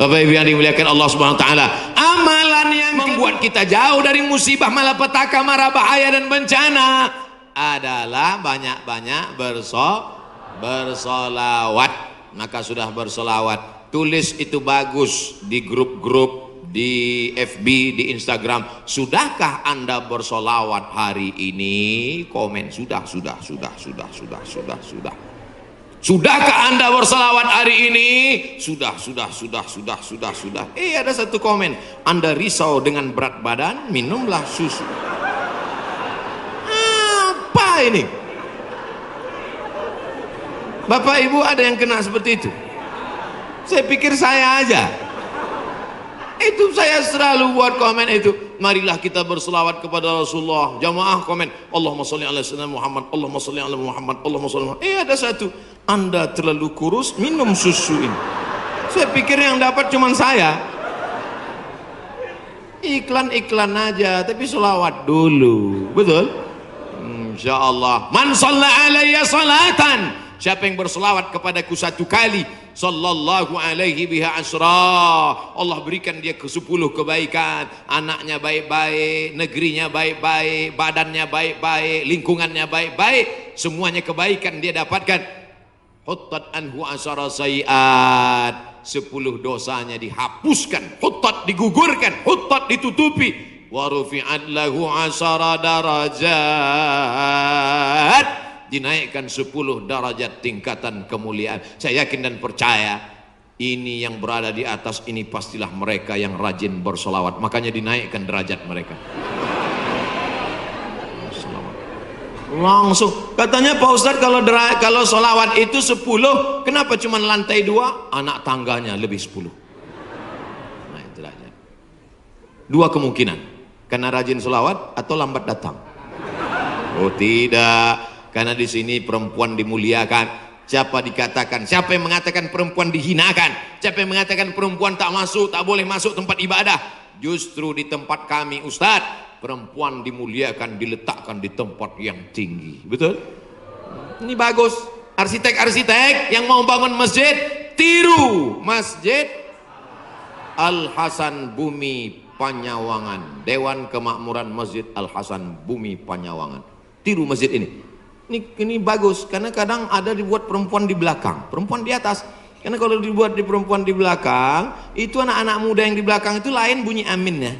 Bapak Ibu yang dimuliakan Allah Subhanahu wa taala, amalan yang membuat kita jauh dari musibah, malapetaka, mara bahaya dan bencana adalah banyak-banyak bersolawat. Maka sudah bersolawat, tulis itu bagus di grup-grup, di FB, di Instagram. Sudahkah Anda bersolawat hari ini? Komen sudah. Sudahkah Anda bersolawat hari ini? Sudah. Ada satu komen, Anda risau dengan berat badan, minumlah susu. Apa ini? Bapak Ibu ada yang kena seperti itu? Saya pikir saya aja. Itu saya selalu buat komen itu. Marilah kita berselawat kepada Rasulullah. Jamaah komen, Allahumma sholli ala sayyidina Muhammad, Allahumma sholli ala Muhammad, Allahumma sholli ala Muhammad. Ada satu, Anda terlalu kurus, minum susu ini. Saya pikir yang dapat cuma saya. Iklan-iklan aja, tapi selawat dulu. Betul? Insyaallah. Man shalla alayya salatan, siapa yang berselawat kepadaku satu kali, sallallahu alaihi biha asra, Allah berikan dia ke 10 kebaikan. Anaknya baik-baik, negerinya baik-baik, badannya baik-baik, lingkungannya baik-baik, semuanya kebaikan dia dapatkan. Huttat anhu asara sayiat, 10 dosanya dihapuskan. Huttat digugurkan, huttat ditutupi. Wa rufi'at lahu asara darajat, dinaikkan 10 derajat tingkatan kemuliaan. Saya yakin dan percaya ini yang berada di atas ini pastilah mereka yang rajin bersolawat, makanya dinaikkan derajat mereka. Langsung katanya Pak Ustadz, kalau solawat itu 10, kenapa cuma lantai 2? Anak tangganya lebih 10. Nah itu aja. 2 kemungkinan, karena rajin solawat atau lambat datang. Oh tidak, karena di sini perempuan dimuliakan. Siapa yang mengatakan perempuan dihinakan? Siapa yang mengatakan perempuan tak boleh masuk tempat ibadah? Justru di tempat kami Ustadz, perempuan dimuliakan, diletakkan di tempat yang tinggi. Betul? Ini bagus. Arsitek-arsitek yang mau bangun masjid, tiru Masjid Al Hasan Bumi Panyawangan, Dewan Kemakmuran Masjid Al Hasan Bumi Panyawangan. Tiru masjid ini. Ini bagus, karena kadang ada dibuat perempuan di belakang, perempuan di atas. Karena kalau dibuat di perempuan di belakang, itu anak-anak muda yang di belakang itu lain bunyi aminnya.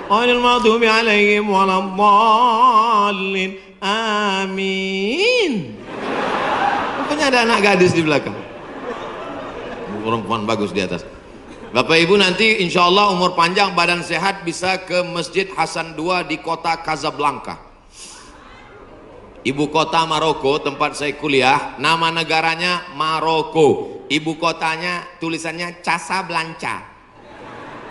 Ghairil maghdubi alaihim waladdallin. Amin. Rupanya ada anak gadis di belakang. Perempuan bagus di atas. Bapak Ibu nanti insya Allah umur panjang, badan sehat, bisa ke Masjid Hasan II di kota Casablanca, ibu kota Maroko, tempat saya kuliah. Nama negaranya Maroko, ibu kotanya tulisannya Casablanca,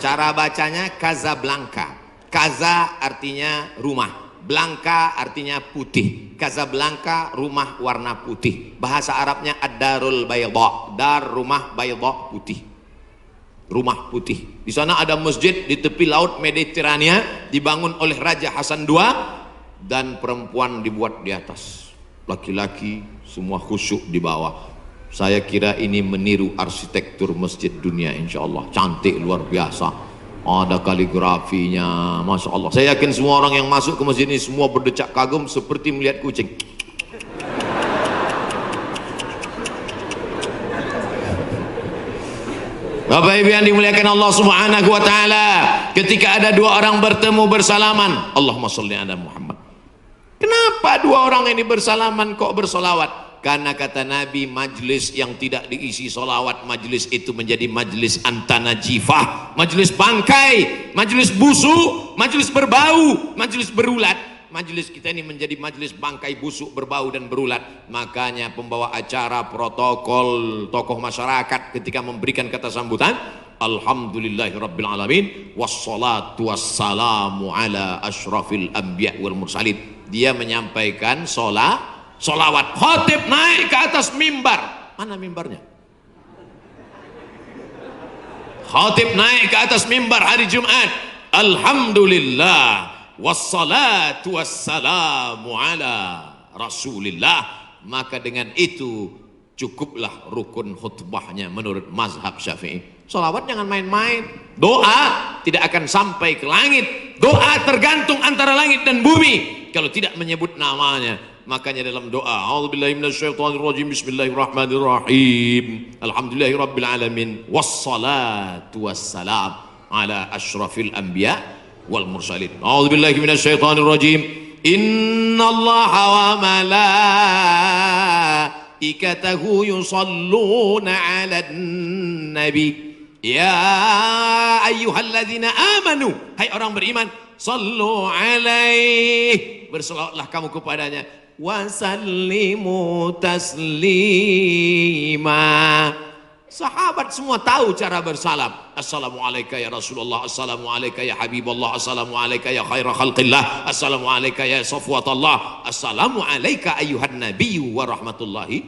cara bacanya Casablanca. Casa artinya rumah, Blanca artinya putih. Casablanca rumah warna putih. Bahasa Arabnya ad-darul bayda, dar rumah, bayda putih, rumah putih. Di sana ada masjid di tepi laut Mediterania, dibangun oleh Raja Hasan II, dan perempuan dibuat di atas, laki-laki semua khusyuk di bawah. Saya kira ini meniru arsitektur masjid dunia. Insya Allah cantik luar biasa, ada kaligrafinya, Masya Allah. Saya yakin semua orang yang masuk ke masjid ini semua berdecak kagum seperti melihat kucing. Bapak Ibu yang dimuliakan Allah Subhanahu wa taala, ketika ada 2 orang bertemu bersalaman, Allahumma sholli ala Muhammad. Kenapa 2 orang ini bersalaman kok bersolawat? Karena kata Nabi, majlis yang tidak diisi solawat, majlis itu menjadi majlis antanajifah, majlis bangkai, majlis busuk, majlis berbau, majlis berulat. Majlis kita ini menjadi majlis bangkai, busuk, berbau dan berulat. Makanya pembawa acara, protokol, tokoh masyarakat ketika memberikan kata sambutan, Alhamdulillahirrabbilalamin, wassalatu wassalamu ala ashrafil anbiya wal mursalin. Dia menyampaikan solawat. Khatib naik ke atas mimbar. Mana mimbarnya? Khatib naik ke atas mimbar hari Jumat. Alhamdulillah, wassalatu wassalamu ala Rasulillah. Maka dengan itu cukuplah rukun khutbahnya menurut mazhab Syafi'i. Salawat jangan main-main. Doa tidak akan sampai ke langit. Doa tergantung antara langit dan bumi kalau tidak menyebut namanya. Makanya dalam doa, a'udzubillahi minasyaitonirrajim, bismillahirrahmanirrahim, alhamdulillahirabbil alamin, wassalatu wassalam ala asyrafil anbiya wal mursalin. A'udzubillahi minasyaitonirrajim, innallaha wa malaikatahu yusalluna 'alan nabi. Ya ayyuhalladzina amanu, hai orang beriman, sallu alaihi, berselawatlah kamu kepadanya, wasallimu taslima. Sahabat semua tahu cara bersalam. Assalamualaikum ya Rasulullah, assalamualaikum ya Habibullah, assalamualaikum ya khaira khalqillah, assalamualaikum ya safwatallah, assalamualaikum ayyuhan nabiyyu wa rahmatullahi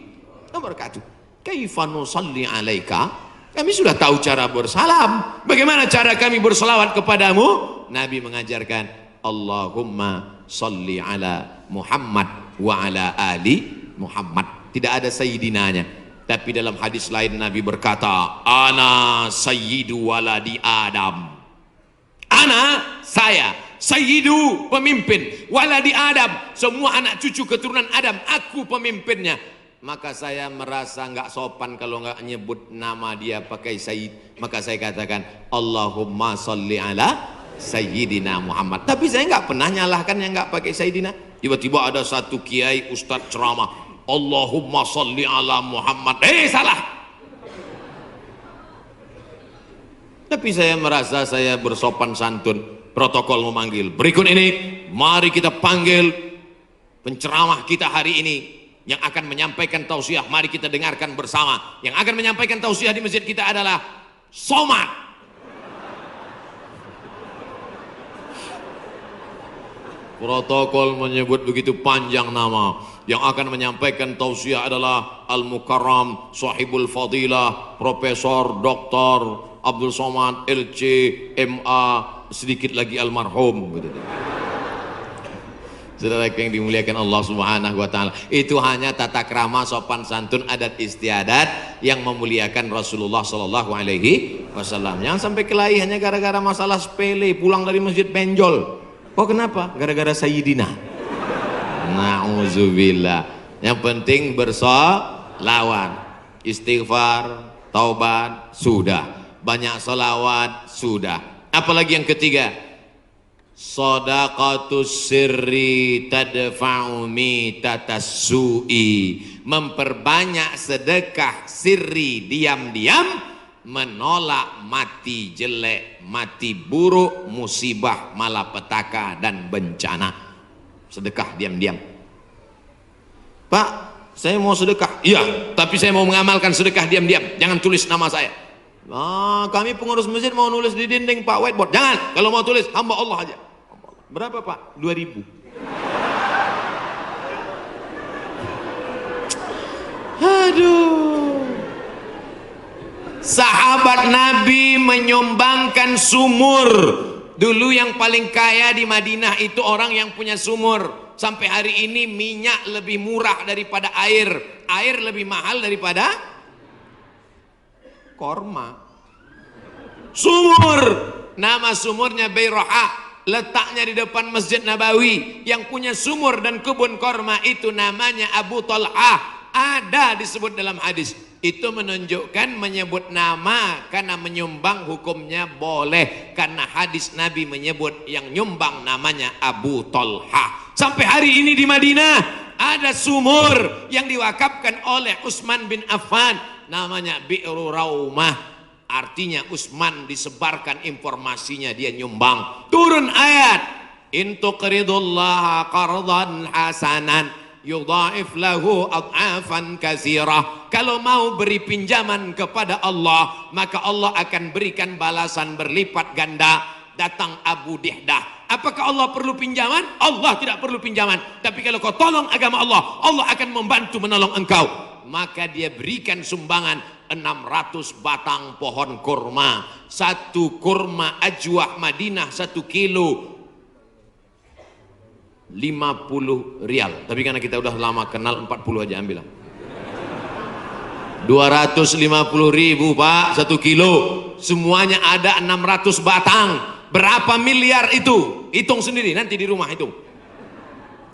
wa barakatuh. Kaifa nusalli alaika? Kami sudah tahu cara bersalam. Bagaimana cara kami berselawat kepadamu? Nabi mengajarkan, Allahumma salli ala Muhammad wa ala ali Muhammad. Tidak ada sayyidinanya. Tapi dalam hadis lain Nabi berkata, ana sayyidu waladi Adam. Ana, saya, sayyidu, pemimpin, waladi Adam, semua anak cucu keturunan Adam, aku pemimpinnya. Maka saya merasa nggak sopan kalau nggak nyebut nama dia pakai Sayyid. Maka saya katakan, Allahumma salli ala Sayyidina Muhammad. Tapi saya nggak pernah nyalahkan yang nggak pakai Sayyidina. Tiba-tiba ada satu kiai ustadz ceramah, Allahumma salli ala Muhammad. Salah. Tapi saya merasa saya bersopan santun. Protokol memanggil. Berikut ini, mari kita panggil penceramah kita hari ini yang akan menyampaikan tausiah. Mari kita dengarkan bersama. Yang akan menyampaikan tausiah di masjid kita adalah Somad. Protokol menyebut begitu panjang nama. Yang akan menyampaikan tausiah adalah Al-Mukarram Sahibul Fadilah Profesor Dr. Abdul Somad LC MA, sedikit lagi almarhum. Saudara yang dimuliakan Allah Subhanahu wa taala, itu hanya tata krama sopan santun adat istiadat yang memuliakan Rasulullah sallallahu alaihi wasallam. Jangan sampai kelahi hanya gara-gara masalah sepele, pulang dari masjid benjol. Kok kenapa? Gara-gara Sayyidina. Nauzubillah. Yang penting bersolawat, istighfar, taubat, sudah. Banyak solawat, sudah. Apalagi yang ketiga, Shadaqatus sirri tadfa'u mitatas su'i. Memperbanyak sedekah sirri, diam-diam, menolak mati jelek, mati buruk, musibah, malapetaka dan bencana. Sedekah diam-diam. Pak, saya mau sedekah. Iya, tapi saya mau mengamalkan sedekah diam-diam. Jangan tulis nama saya. Kami pengurus masjid mau nulis di dinding Pak, whiteboard. Jangan. Kalau mau tulis hamba Allah aja. Berapa Pak? 2.000. Aduh. Sahabat Nabi menyumbangkan sumur. Dulu yang paling kaya di Madinah itu orang yang punya sumur. Sampai hari ini minyak lebih murah daripada air. Air lebih mahal daripada korma. Sumur. Nama sumurnya Bayraha. Letaknya di depan Masjid Nabawi. Yang punya sumur dan kebun korma itu namanya Abu Talhah. Ada disebut dalam hadis. Itu menunjukkan menyebut nama karena menyumbang hukumnya boleh. Karena hadis Nabi menyebut yang nyumbang namanya Abu Talhah. Sampai hari ini di Madinah ada sumur yang diwakafkan oleh Utsman bin Affan. Namanya Bi'ru Raumah. Artinya Utsman disebarkan informasinya, dia nyumbang. Turun ayat, in tuqridullaha qardan hasanan yudha'if lahu ad'afan katsirah. Kalau mau beri pinjaman kepada Allah, maka Allah akan berikan balasan berlipat ganda. Datang Abu Dihdah. Apakah Allah perlu pinjaman? Allah tidak perlu pinjaman. Tapi kalau kau tolong agama Allah, Allah akan membantu menolong engkau. Maka dia berikan sumbangan 600 batang pohon kurma. Satu kurma ajwah Madinah 1 kilo 50 rial. Tapi karena kita udah lama kenal, 40 aja ambil. 250.000 Pak 1 kilo, semuanya ada 600 batang. Berapa miliar itu? Hitung sendiri nanti di rumah hitung.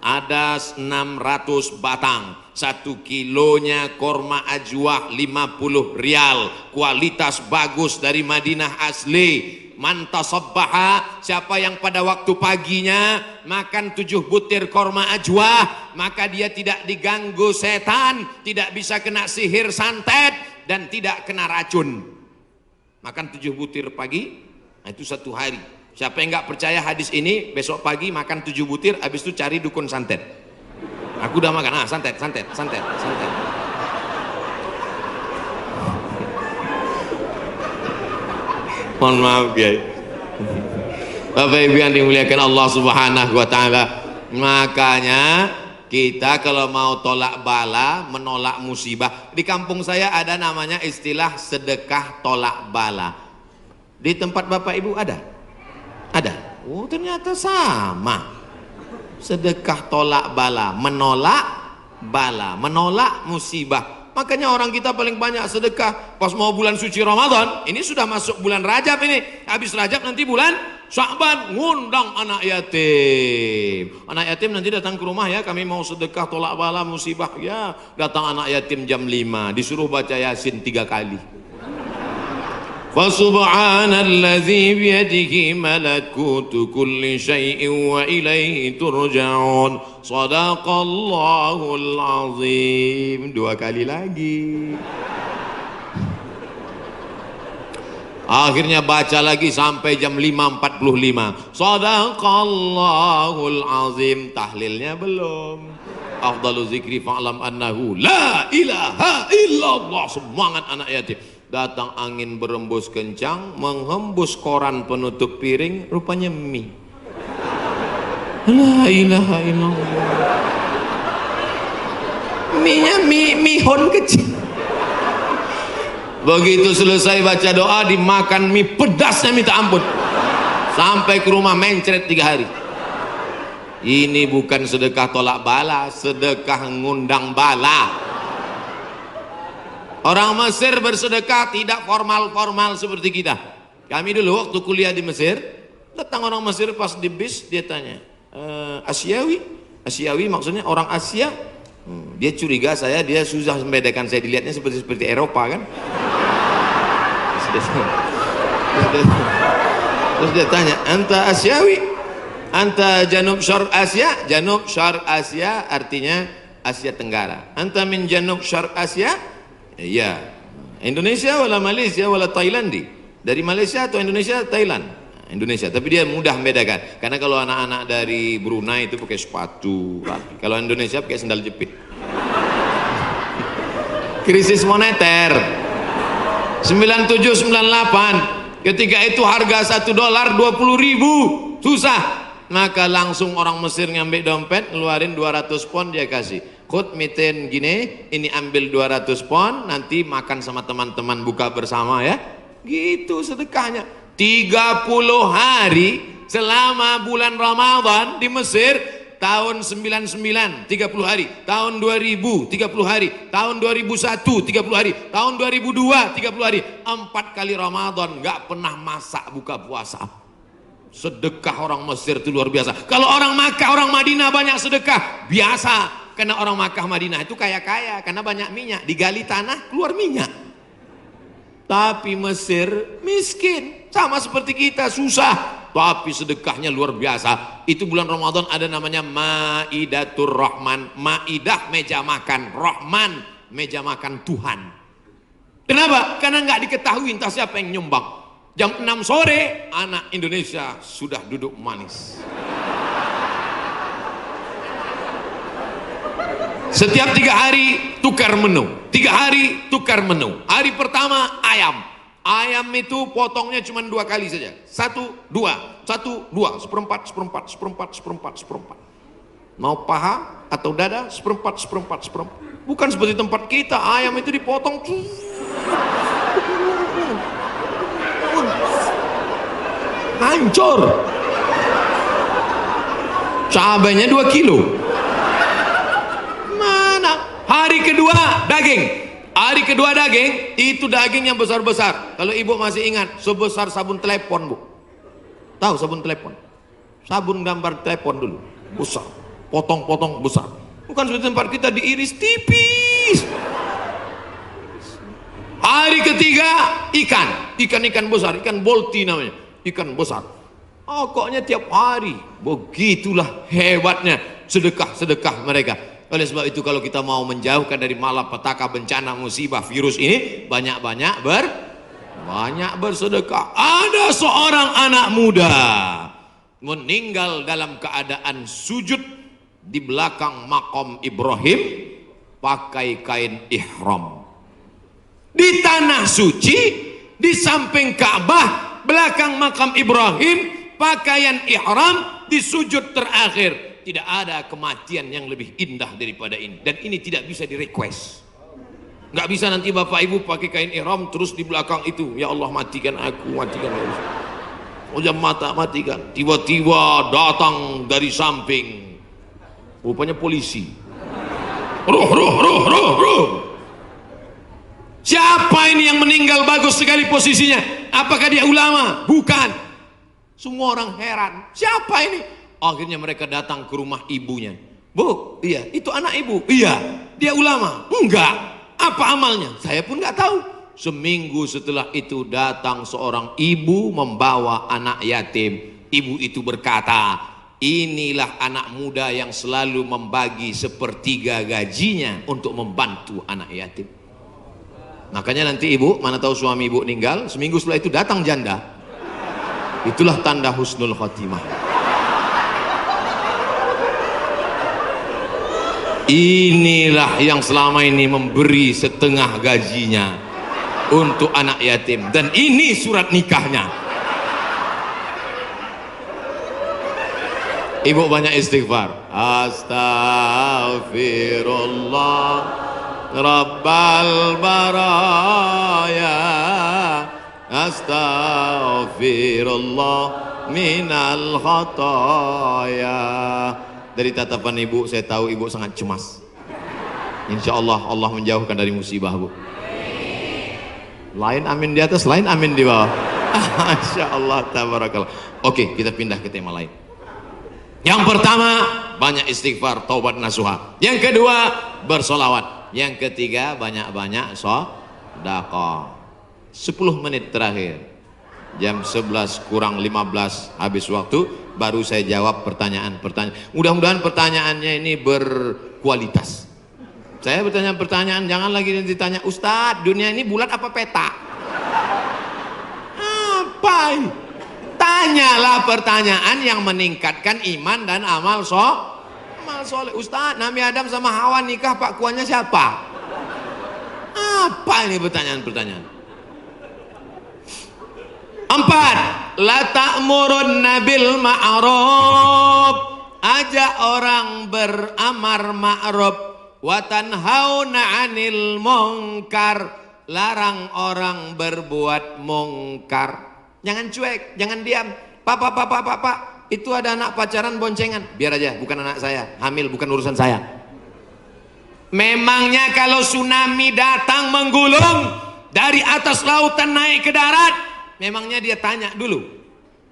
Ada 600 batang, 1 kilonya korma ajwa 50 rial, kualitas bagus dari Madinah asli. Mantasabbaha, siapa yang pada waktu paginya makan 7 butir korma ajwa, maka dia tidak diganggu setan, tidak bisa kena sihir santet, dan tidak kena racun. Makan 7 butir pagi, nah itu 1 hari. Siapa yang nggak percaya hadis ini, besok pagi makan 7 butir, habis itu cari dukun santet. Aku udah makan, santet. Mohon maaf ya, Bapak Ibu yang dimuliakan Allah Subhanahu wa Ta'ala. Makanya kita kalau mau tolak bala, menolak musibah, di kampung saya ada namanya istilah sedekah tolak bala. Di tempat Bapak Ibu ada? Ada. Oh ternyata sama. Sedekah tolak bala, menolak bala, menolak musibah. Makanya orang kita paling banyak sedekah pas mau bulan suci Ramadan. Ini sudah masuk bulan Rajab ini. Habis Rajab nanti bulan Sya'ban, ngundang anak yatim. Anak yatim nanti datang ke rumah ya, kami mau sedekah tolak bala musibah. Ya, datang anak yatim jam 5, disuruh baca Yasin 3 kali. Fasubhanalladzi biyadihi malakutu kulli syai'in wa ilaihi turja'un. Shadaqallahul azim. 2 kali lagi. Akhirnya baca lagi sampai jam 5.45. Shadaqallahul azim. Tahlilnya belum. Afdalu zikri fa'lam annahu la ilaha illallah. Semangat anak yatim. Datang angin berembus kencang, menghembus koran penutup piring, rupanya mie. La ilaha illallah. Mie-nya mihon kecil. Begitu selesai baca doa, dimakan mie pedasnya minta ampun. Sampai ke rumah mencret 3 hari. Ini bukan sedekah tolak bala, sedekah ngundang bala. Orang Mesir bersedekah tidak formal-formal seperti kita. Kami dulu waktu kuliah di Mesir, datang orang Mesir pas di bis, dia tanya, Asyawi? Asyawi maksudnya orang Asia. Dia curiga dia susah membedakan, saya dilihatnya seperti Eropa kan. Terus dia tanya, anta Asyawi? Anta Janub Syarq Asia? Janub Syarq Asia artinya Asia Tenggara. Anta min Janub Syarq Asia? Ya, Indonesia wala Malaysia wala Thailandi. Dari Malaysia atau Indonesia, Thailand? Indonesia. Tapi dia mudah membedakan. Karena kalau anak-anak dari Brunei itu pakai sepatu rapi. Kalau Indonesia pakai sandal jepit. Krisis moneter 97-98. Ketika itu harga $1 20.000. Susah. Maka langsung orang Mesir ngambil dompet, ngeluarin 200 pon, dia kasih. Khud miten gini, ini ambil 200 pon, nanti makan sama teman-teman buka bersama ya. Gitu sedekahnya. 30 hari selama bulan Ramadan di Mesir, tahun 99 30 hari, tahun 2000 30 hari, tahun 2001 30 hari, tahun 2002 30 hari. 4 kali Ramadan nggak pernah masak buka puasa. Sedekah orang Mesir itu luar biasa. Kalau orang Makkah, orang Madinah banyak sedekah biasa. Karena orang Makkah Madinah itu kaya-kaya, karena banyak minyak, digali tanah keluar minyak. Tapi Mesir miskin, sama seperti kita, susah, tapi sedekahnya luar biasa. Itu bulan Ramadan ada namanya Maidatur Rahman. Maidah meja makan, Rahman meja makan Tuhan. Kenapa? Karena nggak diketahui entah siapa yang nyumbang. Jam 6 sore anak Indonesia sudah duduk manis. Setiap 3 hari tukar menu, 3 hari tukar menu. Hari pertama ayam. Ayam itu potongnya cuma 2 kali saja. 1, 2, 1, 2, seperempat, seperempat, seperempat, seperempat, seperempat. Mau paha atau dada, seperempat, seperempat, seperempat. Bukan seperti tempat kita, ayam itu dipotong. Hancur. Cabainya 2 kilo. Mana? Hari kedua daging. Hari kedua daging, itu daging yang besar-besar. Kalau ibu masih ingat, sebesar sabun telepon, Bu. Tahu sabun telepon? Sabun gambar telepon dulu, besar. Potong-potong besar. Bukan seperti tempat kita diiris tipis. Hari ketiga, ikan besar, ikan bolti namanya, ikan besar. Pokoknya tiap hari. Begitulah hebatnya sedekah mereka. Oleh sebab itu kalau kita mau menjauhkan dari malapetaka, bencana, musibah, virus ini, banyak-banyak bersedekah. Ada seorang anak muda meninggal dalam keadaan sujud di belakang makam Ibrahim pakai kain ihram. Di tanah suci, di samping Ka'bah, belakang makam Ibrahim, pakaian ihram di sujud terakhir. Tidak ada kematian yang lebih indah daripada ini. Dan ini tidak bisa di-request. Nggak bisa nanti bapak ibu pakai kain ihram terus di belakang itu, ya Allah matikan aku, matikan aku. Ujam mata matikan. Tiba-tiba datang dari samping, rupanya polisi. Ruh. Siapa ini yang meninggal bagus sekali posisinya? Apakah dia ulama? Bukan. Semua orang heran. Siapa ini? Akhirnya mereka datang ke rumah ibunya. Bu, iya, itu anak ibu. Iya, dia ulama. Enggak. Apa amalnya? Saya pun nggak tahu. Seminggu setelah itu datang seorang ibu membawa anak yatim. Ibu itu berkata, inilah anak muda yang selalu membagi sepertiga gajinya untuk membantu anak yatim. Makanya nanti ibu, mana tahu suami ibu meninggal, seminggu setelah itu datang janda. Itulah tanda husnul khotimah. Inilah yang selama ini memberi setengah gajinya untuk anak yatim, dan ini surat nikahnya. Ibu banyak istighfar. Astaghfirullah Rabbal baraya, astaghfirullah minal khataya. Dari tatapan ibu saya tahu ibu sangat cemas. Insya Allah Allah menjauhkan dari musibah, Bu. Lain amin di atas, lain amin di bawah. Masya Allah, tabarakallah. Oke, kita pindah ke tema lain. Yang pertama, banyak istighfar, taubat nasuha. Yang kedua, bersolawat. Yang ketiga, banyak-banyak sedekah. 10 menit terakhir, jam 11 kurang 15 habis waktu, baru saya jawab pertanyaan-pertanyaan. Mudah-mudahan pertanyaannya ini berkualitas. Saya bertanya pertanyaan, jangan lagi ditanya, Ustadz, dunia ini bulat apa peta? Apa ini? Tanyalah pertanyaan yang meningkatkan iman dan amal soleh. Ustadz, Nabi Adam sama Hawa nikah, pak kuannya siapa? Apa ini pertanyaan-pertanyaan? 4. La ta'murunna bil ma'ruf, ajak orang beramar ma'ruf, wa tanhauna 'anil munkar, larang orang berbuat mungkar. Jangan cuek, jangan diam. Pak, itu ada anak pacaran boncengan, biar aja, bukan anak saya, hamil bukan urusan saya. Memangnya kalau tsunami datang menggulung dari atas lautan naik ke darat, memangnya dia tanya dulu?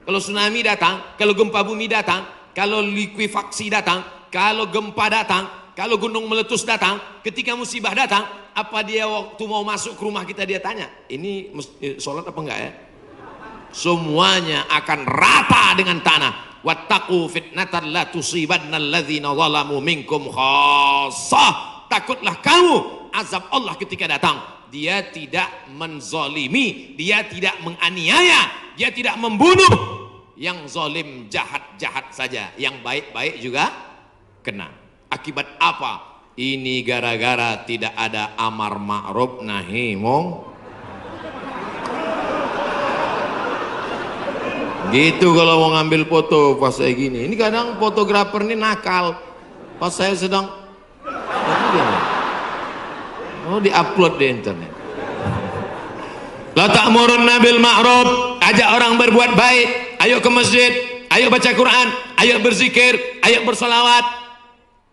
Kalau tsunami datang, kalau gempa bumi datang, kalau likuifaksi datang, kalau gempa datang, kalau gunung meletus datang, ketika musibah datang, apa dia waktu mau masuk ke rumah kita dia tanya, ini sholat apa enggak ya? Semuanya akan rata dengan tanah. Wattaqu fitnatan la tusibanna alladzina zalamu minkum khassah. Takutlah kamu azab Allah ketika datang. Dia tidak menzolimi, dia tidak menganiaya, dia tidak membunuh. Yang zalim jahat-jahat saja, yang baik-baik juga kena. Akibat apa? Ini gara-gara tidak ada amar ma'ruf nahi munkar. Gitu kalau mau ngambil foto pas saya gini. Ini kadang fotografer ini nakal. Pas saya sedang di-upload di internet. La ta'murunna bil ma'ruf, ajak orang berbuat baik. Ayo ke masjid, ayo baca Quran, ayo berzikir, ayo bersolawat.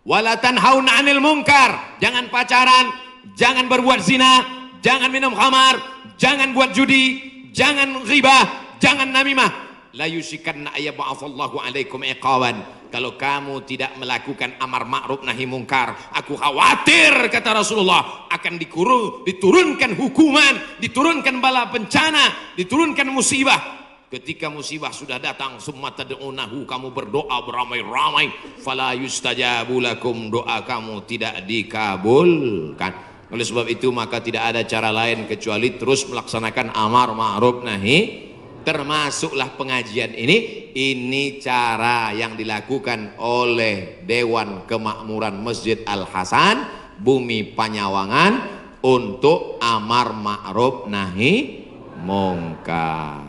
Wala tanhauna 'anil munkar, jangan pacaran, jangan berbuat zina, jangan minum khamar, jangan buat judi, jangan ghibah, jangan namimah. La yusikanna ayyab'atsallahu alaikum iqawan. Kalau kamu tidak melakukan amar ma'ruf nahi mungkar, aku khawatir, kata Rasulullah, akan diturunkan hukuman, diturunkan bala bencana, diturunkan musibah. Ketika musibah sudah datang, summa tad'unahu, kamu berdoa beramai-ramai, fala yustajabu lakum, doa kamu tidak dikabulkan. Oleh sebab itu maka tidak ada cara lain kecuali terus melaksanakan amar ma'ruf nahi. Termasuklah pengajian ini cara yang dilakukan oleh Dewan Kemakmuran Masjid Al Hasan Bumi Panyawangan untuk amar ma'ruf nahi mungkar.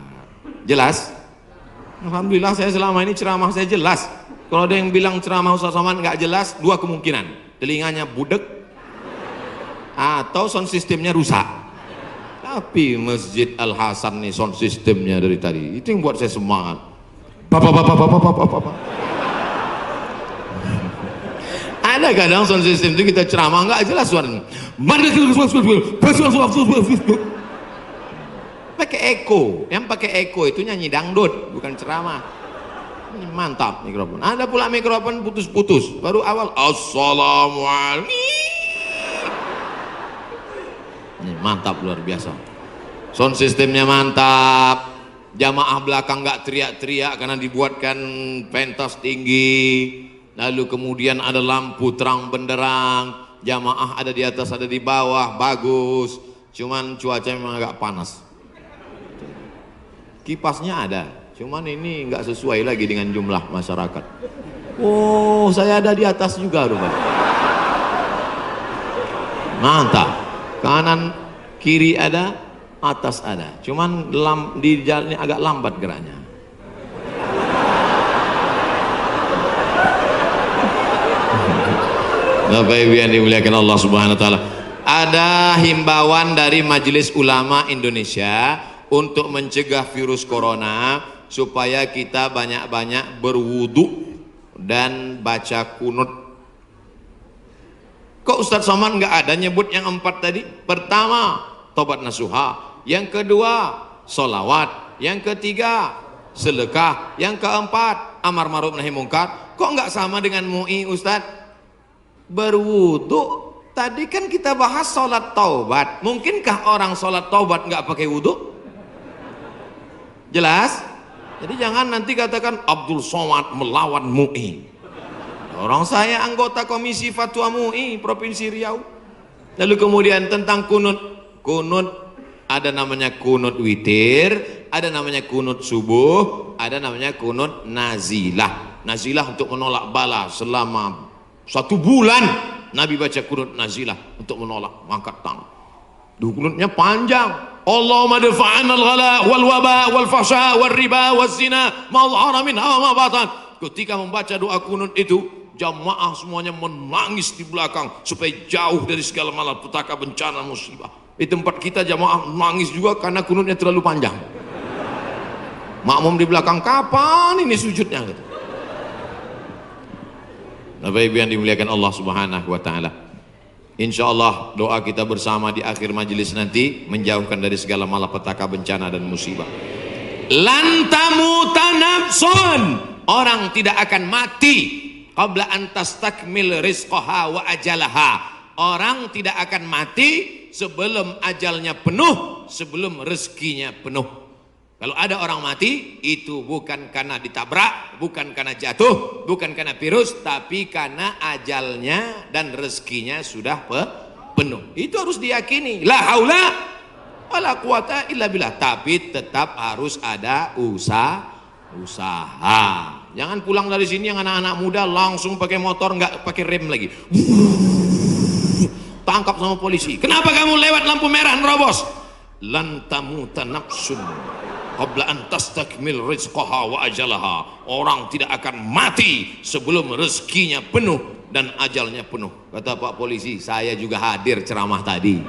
Jelas? Alhamdulillah saya selama ini ceramah saya jelas. Kalau ada yang bilang ceramah Ustaz Somad nggak jelas, dua kemungkinan: telinganya budek atau sound systemnya rusak. Tapi Masjid Al Hasan nih sound systemnya dari tadi itu yang buat saya semangat. Bapak. Ada kadang sound system itu kita ceramah nggak jelas suaranya. Pakai echo, yang pakai echo itu nyanyi dangdut, bukan ceramah. Ini mantap mikrofon. Ada pula mikrofon putus-putus. Baru awal assalamualaikum. Ini mantap luar biasa. Sound sistemnya mantap. Jamaah belakang nggak teriak-teriak karena dibuatkan pentas tinggi. Lalu kemudian ada lampu terang benderang. Jamaah ada di atas, ada di bawah, bagus. Cuman cuaca memang agak panas. Kipasnya ada, cuman ini nggak sesuai lagi dengan jumlah masyarakat. Oh, saya ada di atas juga rupanya. Mantap. Kanan kiri ada, atas ada. Cuman di jalannya agak lambat geraknya. Bapak Ibu yang dimuliakan Allah Subhanahu wa taala. Ada himbauan dari Majelis Ulama Indonesia untuk mencegah virus corona supaya kita banyak-banyak berwudu dan baca kunut. Kok Ustadz Somad nggak ada nyebut yang 4 tadi? Pertama, tobat nasuha. Yang kedua, solawat. Yang ketiga, sedekah. Yang keempat, amar ma'ruf nahi mungkar. Kok nggak sama dengan MUI Ustadz? Berwudu. Tadi kan kita bahas sholat taubat. Mungkinkah orang sholat taubat nggak pakai wudu? Jelas? Jadi jangan nanti katakan Abdul Somad melawan MUI. Orang saya anggota Komisi Fatwa MUI Provinsi Riau. Lalu kemudian tentang kunut. Kunut ada namanya kunut witir, ada namanya kunut subuh, ada namanya kunut nazilah. Nazilah untuk menolak bala selama 1 bulan. Nabi baca kunut nazilah untuk menolak, angkat tangan. Kunutnya panjang. Allahumma dafa'anna al-ghala wal waba wal fahsya wal riba wal zina ma dhahara minha wa ma batan. Ketika membaca doa kunut itu, jamaah semuanya menangis di belakang supaya jauh dari segala malapetaka, bencana, musibah. Di tempat kita jamaah menangis juga karena kunutnya terlalu panjang. Makmum di belakang, kapan ini sujudnya? Bapak Ibu yang dimuliakan Allah Subhanahu wa taala. Insyaallah doa kita bersama di akhir majelis nanti menjauhkan dari segala malapetaka, bencana dan musibah. Lan tamuta nafsun, orang tidak akan mati qabla an tastakmil rizqaha wa ajalaha. Orang tidak akan mati sebelum ajalnya penuh, sebelum rezekinya penuh. Kalau ada orang mati, itu bukan karena ditabrak, bukan karena jatuh, bukan karena virus, tapi karena ajalnya dan rezekinya sudah penuh. Itu harus diyakini. La haula wala quwata illa billah. Tapi tetap harus ada usaha. Jangan pulang dari sini yang anak-anak muda langsung pakai motor, nggak pakai rem lagi. Tangkap sama polisi. Kenapa kamu lewat lampu merah nerobos? Lan tamuta nafsun qabla an tastakmil rizqaha wa ajalaha. Orang tidak akan mati sebelum rezekinya penuh dan ajalnya penuh. Kata Pak Polisi, saya juga hadir ceramah tadi.